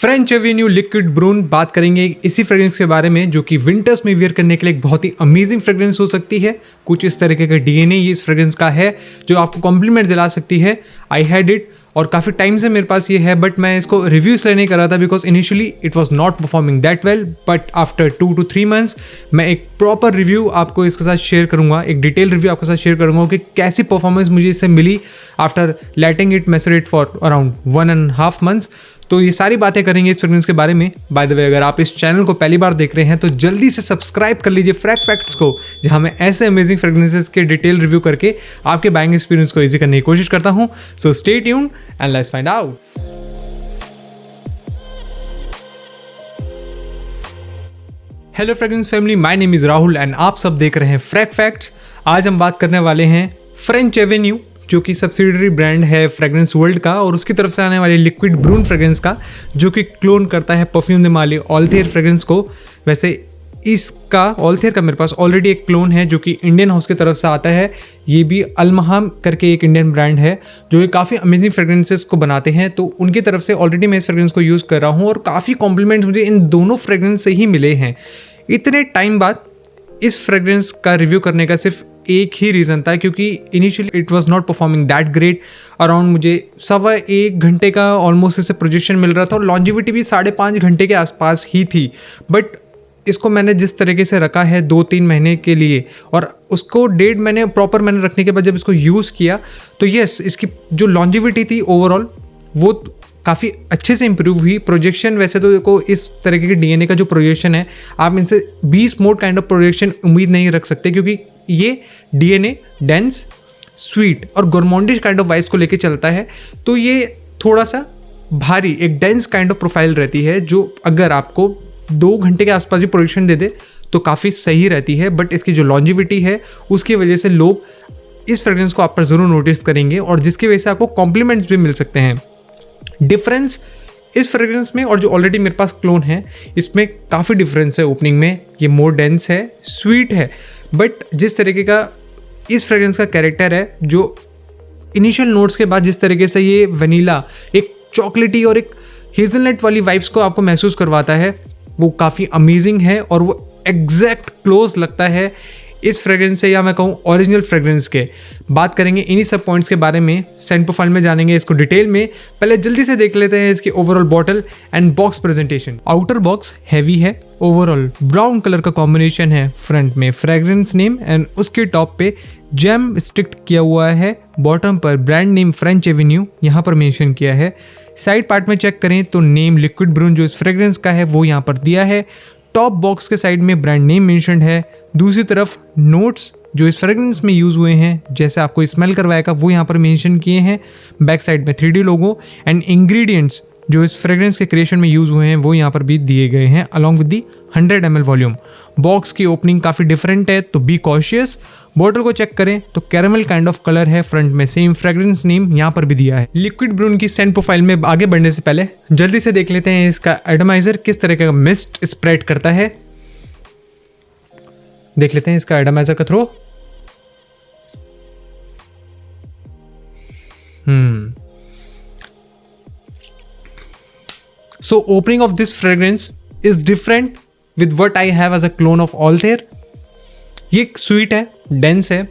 French Avenue liquid ब्रून बात करेंगे इसी फ्रेग्रेंस के बारे में जो कि विंटर्स में वियर करने के लिए एक बहुत ही अमेजिंग फ्रेग्रेंस हो सकती है। कुछ इस तरीके का डीएनए ये इस फ्रेग्रेंस का है जो आपको कॉम्प्लीमेंट दिला सकती है। आई हैड इट और काफ़ी टाइम से मेरे पास ये है, बट मैं इसको रिव्यू इसलिए नहीं कर रहा था because initially it was not performing that well, but after 2 to 3 months मैं एक प्रॉपर रिव्यू आपको इसके साथ शेयर करूंगा, एक डिटेल रिव्यू आपके साथ शेयर करूंगा कि कैसी परफॉर्मेंस मुझे इससे मिली after letting it macerate for around 1.5 months। तो ये सारी बातें करेंगे इस फ्रेग्रेंस के बारे में। बाय द वे, अगर आप इस चैनल को पहली बार देख रहे हैं तो जल्दी से सब्सक्राइब कर लीजिए फ्रैग फैक्ट्स को, जहां मैं ऐसे अमेजिंग फ्रेग्रेंसेस के डिटेल रिव्यू करके आपके बाइंग एक्सपीरियंस को इजी करने की कोशिश करता हूं। So stay tuned and let's find out. Hello fragrance family, my name is Rahul and आप सब देख रहे हैं फ्रैग फैक्ट्स। आज हम बात करने वाले हैं फ्रेंच एवेन्यू जो कि सब्सिडरी ब्रांड है फ्रेग्रेंस वर्ल्ड का, और उसकी तरफ से आने वाली लिक्विड ब्रून फ्रेग्रेंस का जो कि क्लोन करता है परफ्यूम दे माली ऑल्थेर फ्रेग्रेंस को। वैसे इसका ऑल्थेर का मेरे पास ऑलरेडी एक क्लोन है जो कि इंडियन हाउस की तरफ से आता है। ये भी अलमहाम करके एक इंडियन ब्रांड है जो कि काफ़ी अमेजिंग फ्रेग्रेंसेस को बनाते हैं, तो उनकी तरफ से ऑलरेडी मैं इस फ्रेग्रेंस को यूज़ कर रहा हूँ और काफ़ी कॉम्प्लीमेंट्स मुझे इन दोनों फ्रेग्रेंस से ही मिले हैं। इतने टाइम बाद इस फ्रेग्रेंस का रिव्यू करने का सिर्फ एक ही रीज़न था क्योंकि initially it was not performing that great. Around मुझे 1.25 घंटे का ऑलमोस्ट इसे प्रोजेक्शन मिल रहा था और लॉन्जिविटी भी 5.5 घंटे के आसपास ही थी। बट इसको मैंने जिस तरीके से रखा है 2-3 महीने के लिए, और उसको डेट मैंने रखने के बाद जब इसको यूज़ किया तो यस, इसकी जो लॉन्जिविटी थी ओवरऑल वो काफ़ी अच्छे से इंप्रूव हुई। प्रोजेक्शन वैसे तो देखो इस तरीके के डीएनए का जो प्रोजेक्शन है आप इनसे 20 मोड काइंड ऑफ प्रोजेक्शन उम्मीद नहीं रख सकते क्योंकि ये डीएनए डेंस, स्वीट और गोरमोंडिश काइंड ऑफ वाइब्स को लेके चलता है। तो ये थोड़ा सा भारी एक डेंस काइंड ऑफ प्रोफाइल रहती है जो अगर आपको 2 घंटे के आसपास भी प्रोजेक्शन दे दे तो काफ़ी सही रहती है। बट इसकी जो लॉन्जिविटी है उसकी वजह से लोग इस फ्रेग्रेंस को आप पर ज़रूर नोटिस करेंगे और जिसकी वजह से आपको कॉम्प्लीमेंट्स भी मिल सकते हैं। डिफरेंस इस फ्रेग्रेंस में और जो ऑलरेडी मेरे पास क्लोन है इसमें काफ़ी डिफरेंस है। ओपनिंग में ये मोर डेंस है, स्वीट है, बट जिस तरीके का इस फ्रेग्रेंस का कैरेक्टर है, जो इनिशियल नोट्स के बाद जिस तरीके से ये वनीला एक चॉकलेटी और एक हेज़लनट वाली वाइब्स को आपको महसूस करवाता है वो काफ़ी अमेजिंग है और वो एग्जैक्ट क्लोज लगता है इस फ्रेग्रेंस से, या मैं कहूँ ओरिजिनल फ्रेग्रेंस के। बात करेंगे इन्हीं सब पॉइंट्स के बारे में, सेंट प्रोफाइल में जानेंगे इसको डिटेल में। पहले जल्दी से देख लेते हैं इसकी overall bottle and box presentation. Outer box heavy है, ओवरऑल ब्राउन कलर का कॉम्बिनेशन है। फ्रंट में फ्रेग्रेंस नेम एंड उसके टॉप पे जेम स्टिक्ड किया हुआ है। बॉटम पर ब्रांड नेम फ्रेंच एवेन्यू यहाँ पर मेंशन किया है। साइड पार्ट में चेक करें तो नेम लिक्विड ब्रून जो इस फ्रेग्रेंस का है वो यहाँ पर दिया है। टॉप बॉक्स के साइड में ब्रांड नेम मेंशन्ड है। दूसरी तरफ नोट्स जो इस फ्रेग्रेंस में यूज़ हुए हैं जैसे आपको स्मेल करवाएगा वो यहाँ पर मेंशन किए हैं। बैक साइड में 3D लोगो एंड इंग्रेडिएंट्स जो इस फ्रेग्रेंस के क्रिएशन में यूज़ हुए हैं वो यहाँ पर भी दिए गए हैं along with the 100 ml volume. Box की ओपनिंग काफ़ी डिफरेंट है तो बी कॉशियस। बॉटल को चेक करें तो कैरेमल काइंड ऑफ कलर है। फ्रंट में सेम फ्रेग्रेंस नेम यहाँ पर भी दिया है। लिक्विड ब्रून की सेंट प्रोफाइल में आगे बढ़ने से पहले जल्दी से देख लेते हैं इसका एटमाइजर किस तरह का मिस्ट स्प्रेड करता है। देख लेते हैं इसका एटमाइजर का throw. So opening of this fragrance is different with what I have as a clone of Altair. ये स्वीट है, डेंस है।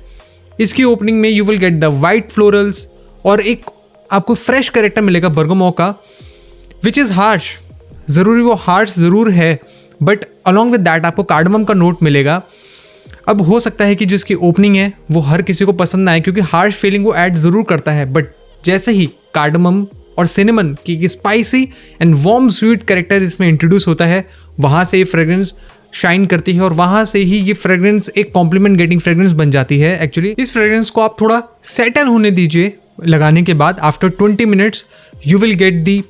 इसकी ओपनिंग में you will get the white florals और एक आपको फ्रेश कैरेक्टर मिलेगा बर्गमो का, विच इज़ हार्श। ज़रूरी वो हार्श ज़रूर है बट अलॉन्ग विद दैट आपको कार्डमम का नोट मिलेगा। अब हो सकता है कि जो इसकी ओपनिंग है वो हर किसी को पसंद ना आए क्योंकि हार्श फीलिंग वो ऐड ज़रूर करता है, बट जैसे ही कार्डमम और सिनेमन की spicy and warm sweet character इसमें इंट्रोड्यूस होता है वहाँ से ये फ्रेग्रेंस शाइन करती है और वहाँ से ही ये फ्रेग्रेंस एक कॉम्प्लीमेंट गेटिंग फ्रेग्रेंस बन जाती है। एक्चुअली इस फ्रेग्रेंस को आप थोड़ा सेटल होने दीजिए लगाने के बाद। After 20 minutes you will get the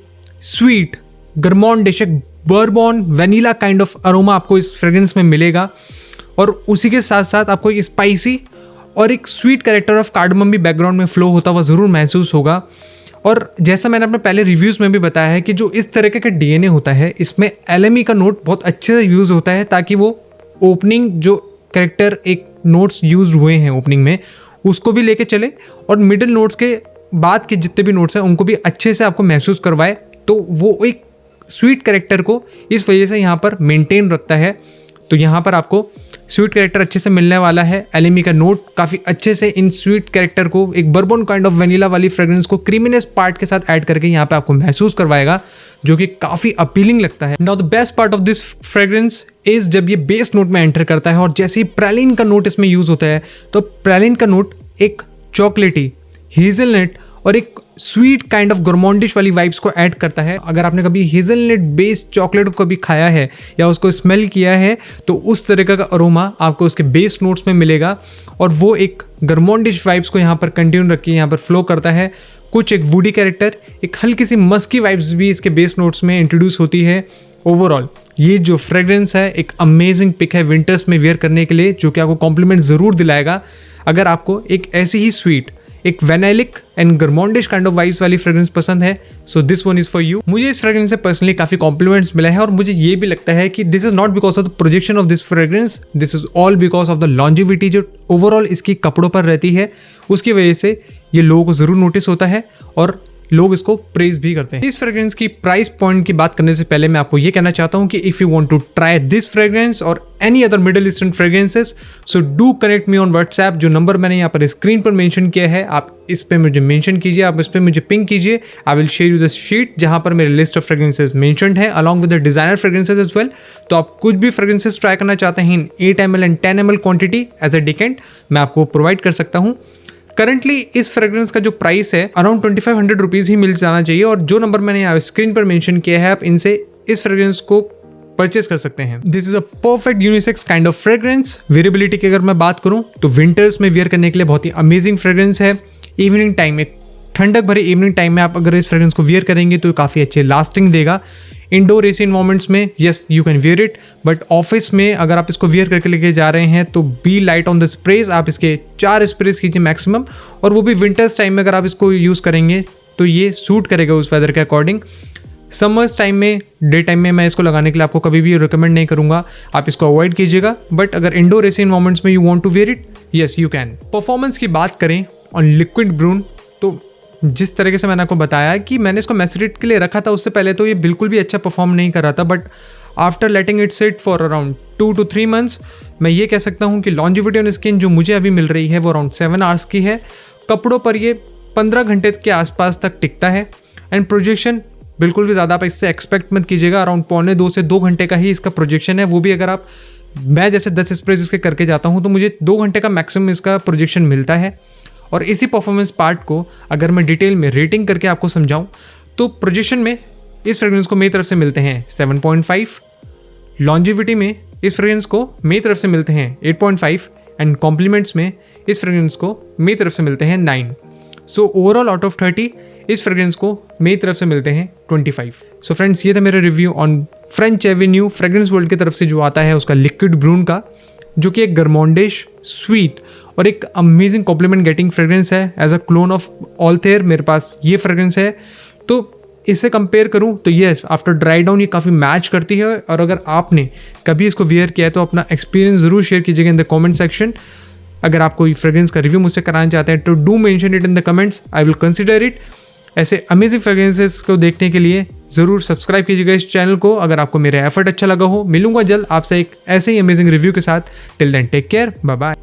sweet gourmandish bourbon vanilla kind of aroma आपको इस फ्रेग्रेंस में मिलेगा और उसी के साथ साथ आपको एक स्पाइसी और एक स्वीट कैरेक्टर ऑफ कार्डमम भी बैकग्राउंड में फ्लो होता हुआ ज़रूर महसूस होगा। और जैसा मैंने अपने पहले रिव्यूज़ में भी बताया है कि जो इस तरीके का डीएनए होता है इसमें एलएमई का नोट बहुत अच्छे से यूज़ होता है ताकि वो ओपनिंग जो कैरेक्टर एक नोट्स यूज हुए हैं ओपनिंग में उसको भी लेके चले और मिडिल नोट्स के बाद के जितने भी नोट्स हैं उनको भी अच्छे से आपको महसूस करवाए। तो वो एक स्वीट कैरेक्टर को इस वजह से यहाँ पर मेंटेन रखता है। तो यहाँ पर आपको स्वीट कैरेक्टर अच्छे से मिलने वाला है। एलएमई का नोट काफ़ी अच्छे से इन स्वीट कैरेक्टर को एक बर्बन काइंड ऑफ वेनिला वाली फ्रेग्रेंस को क्रीमीनेस पार्ट के साथ ऐड करके यहाँ पे आपको महसूस करवाएगा, जो कि काफ़ी अपीलिंग लगता है। Now the best part of this fragrance is जब ये बेस नोट में एंटर करता है और जैसे ही प्रालिन का नोट इसमें यूज होता है, तो प्रालिन का नोट एक चॉकलेटी, हेजलनट और एक स्वीट काइंड ऑफ गोरमोंडिश वाली वाइब्स को ऐड करता है। अगर आपने कभी हेजलनट बेस्ड चॉकलेट को कभी खाया है या उसको स्मेल किया है, तो उस तरह का अरोमा आपको उसके बेस नोट्स में मिलेगा और वो एक गोरमोंडिश वाइब्स को यहाँ पर कंटिन्यू रख के यहाँ पर फ्लो करता है। कुछ एक वुडी कैरेक्टर, एक हल्की सी मस्की वाइब्स भी इसके बेस नोट्स में इंट्रोड्यूस होती है। ओवरऑल ये जो फ्रेग्रेंस है एक अमेजिंग पिक है विंटर्स में वेयर करने के लिए, जो कि आपको कॉम्प्लीमेंट ज़रूर दिलाएगा। अगर आपको एक ऐसी ही स्वीट, एक वेनाइलिक एंड गरमोंडिश काइंड ऑफ वाइब्स वाली फ्रेग्रेंस पसंद है, so this one is for you. मुझे इस फ्रेग्रेंस से पर्सनली काफी कॉम्प्लीमेंट्स मिला है और मुझे ये भी लगता है कि this is not because of the projection of this fragrance, this is all because of the longevity जो ओवरऑल इसकी कपड़ों पर रहती है, उसकी वजह से ये लोगों को जरूर नोटिस होता है और लोग इसको प्रेज भी करते हैं। इस फ्रेग्रेंस की प्राइस पॉइंट की बात करने से पहले मैं आपको ये कहना चाहता हूं कि if you want to try this fragrance और any other Middle Eastern fragrances, so do connect me on WhatsApp. जो नंबर मैंने यहाँ पर स्क्रीन पर मेंशन किया है, आप इस पे मुझे मेंशन कीजिए, आप इस पे मुझे पिंग कीजिए। I will share you the sheet जहां पर मेरे लिस्ट ऑफ फ्रेग्रेंसेस मेंशनड है along with the designer fragrances as well. तो आप कुछ भी फ्रेग्रेंसेस ट्राई करना चाहते हैं in 8 ml and 10 ml quantity as a decant, मैं आपको प्रोवाइड कर सकता हूँ। करंटली इस फ्रेग्रेंस का जो प्राइस है अराउंड 2500 रुपीज़ ही मिल जाना चाहिए और जो नंबर मैंने यहाँ स्क्रीन पर मेंशन किया है, आप इनसे इस फ्रेग्रेंस को परचेज कर सकते हैं। This is a perfect unisex kind of fragrance. Variability की अगर मैं बात करूँ तो विंटर्स में वियर करने के लिए बहुत ही अमेजिंग फ्रेग्रेंस है। इवनिंग टाइम में, ठंडक भरे इवनिंग टाइम में आप अगर इस फ्रेग्रेंस को वियर करेंगे तो काफ़ी अच्छे लास्टिंग देगा। इंडोर एसी इन्वायरमेंट्स में yes you can wear it, but office में अगर आप इसको वियर करके लेके जा रहे हैं तो be light on the sprays. आप इसके 4 स्प्रेज कीजिए मैक्सिमम, और वो भी विंटर्स टाइम में अगर आप इसको यूज़ करेंगे तो ये सूट करेगा उस वेदर के अकॉर्डिंग। समर्स टाइम में, डे टाइम में मैं इसको लगाने के लिए आपको कभी भी रिकमेंड नहीं करूंगा, आप इसको अवॉइड कीजिएगा। बट अगर इंडोर एसी इन्वायरमेंट्स में you want to wear it, yes you can. Performance की बात करें ऑन लिक्विड ब्रून, तो जिस तरीके से मैंने आपको बताया कि मैंने इसको मैसरेट के लिए रखा था, उससे पहले तो ये बिल्कुल भी अच्छा परफॉर्म नहीं कर रहा था, but after letting it sit for around 2 to 3 months मैं ये कह सकता हूँ कि लॉन्जिविटी ऑन स्किन जो मुझे अभी मिल रही है वो अराउंड 7 hours की है। कपड़ों पर ये 15 घंटे के आसपास तक टिकता है एंड प्रोजेक्शन बिल्कुल भी ज़्यादा आप इससे एक्सपेक्ट मत कीजिएगा। अराउंड 1.25 से 2 घंटे का ही इसका प्रोजेक्शन है, वो भी अगर आप, मैं जैसे 10 स्प्रेज इसके करके जाता हूँ तो मुझे 2 घंटे का मैक्सिमम इसका प्रोजेक्शन मिलता है। और इसी परफॉर्मेंस पार्ट को अगर मैं डिटेल में रेटिंग करके आपको समझाऊं तो प्रोजेक्शन में इस फ्रेग्रेंस को मेरी तरफ से मिलते हैं 7.5, लॉन्जिविटी में इस फ्रेग्रेंस को मेरी तरफ से मिलते हैं 8.5 एंड कॉम्प्लीमेंट्स में इस फ्रेग्रेंस को मेरी तरफ से मिलते हैं 9। सो ओवरऑल आउट ऑफ 30 इस फ्रेग्रेंस को मेरी तरफ से मिलते हैं 25। सो फ्रेंड्स, ये था मेरा review on French Avenue fragrance world की तरफ से जो आता है उसका लिक्विड ब्रून का, जो कि एक गरमोंडिश, स्वीट और एक अमेजिंग कॉम्प्लीमेंट गेटिंग फ्रेग्रेंस है। एज अ क्लोन ऑफ ऑल्थेयर मेरे पास ये फ्रेग्रेंस है, तो इससे कंपेयर करूं तो येस आफ्टर ड्राई डाउन ये काफ़ी मैच करती है। और अगर आपने कभी इसको वियर किया है तो अपना एक्सपीरियंस ज़रूर शेयर कीजिएगा इन द कमेंट सेक्शन। अगर आप कोई फ्रेग्रेंस का रिव्यू मुझसे कराना चाहते हैं तो do mention it in the comments, I will consider it. ऐसे अमेजिंग फ्रेग्रेंसेस को देखने के लिए ज़रूर सब्सक्राइब कीजिएगा इस चैनल को। अगर आपको मेरा एफर्ट अच्छा लगा हो, मिलूंगा जल्द आपसे एक ऐसे ही अमेजिंग रिव्यू के साथ। Till then take care, bye bye.